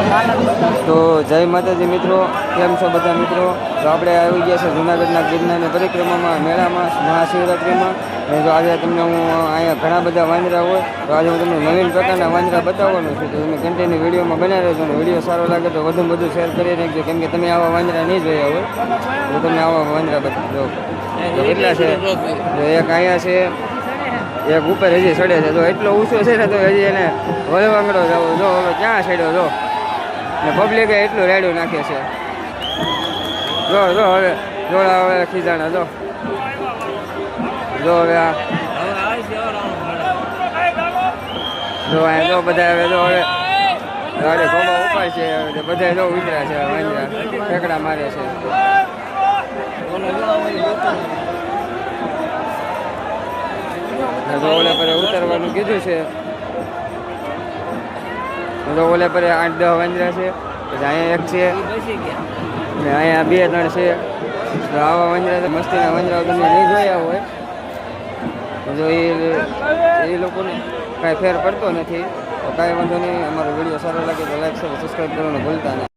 તો જય માતાજી મિત્રો, કેમ છો બધા મિત્રો? તો આપણે આવી ગયા છે જૂનાગઢના ગિરનારની પરિક્રમામાં, મેળામાં, મહાશિવરાત્રિમાં. અને જો આજે તમને હું અહીંયા ઘણા બધા વાંદરા હોય, તો આજે હું તમને નવીન પ્રકારના વાંદરા બતાવવાનું છું. તો તમે કન્ટિન્યુ વિડીયોમાં બનાવી રહેજો, અને વિડીયો સારો લાગે તો વધુમાં વધુ શેર કરી નાખજો, કેમ કે તમે આવા વાંદરા નહીં જોયા હોય તો તમને આવા વાંદરા બતાવજો. તો કેટલા છે? જો એક અહીંયા છે, એક ઉપર હજી ચડે છે. તો એટલો ઊંચો છે ને, તો હજી એને વળવાંગડો જવો. જો હવે ક્યાં ચડ્યો જો, ને પબ્લિકે એટલું રેડું નાખે છે. જો જો હવે જોડા હવે ખીજાણા જો હવે આ જો અહીંયા જો બધા હવે જો હવે ગાડી ખોબા ઉપાય છે. બધા જો ઉતર્યા છે, વાંદરા ઠેકડા મારે છે. ઓલે પર ઉતરવાનું કીધું છે. ઓલે પર 8-10 વાંદરા છે. પછી અહીંયા એક છે ને અહીંયા 2-3 છે. તો આવા વાંદરા મસ્તીના વાંદરા તમે નહીં જોયા હોય જો એ લોકોને કાંઈ ફેર પડતો નથી. તો કાંઈ વાંધો નહીં. અમારો વિડીયો સારો લાગે તો લાઈક સબસ્ક્રાઈબ કરવાનું ભૂલતા નહીં.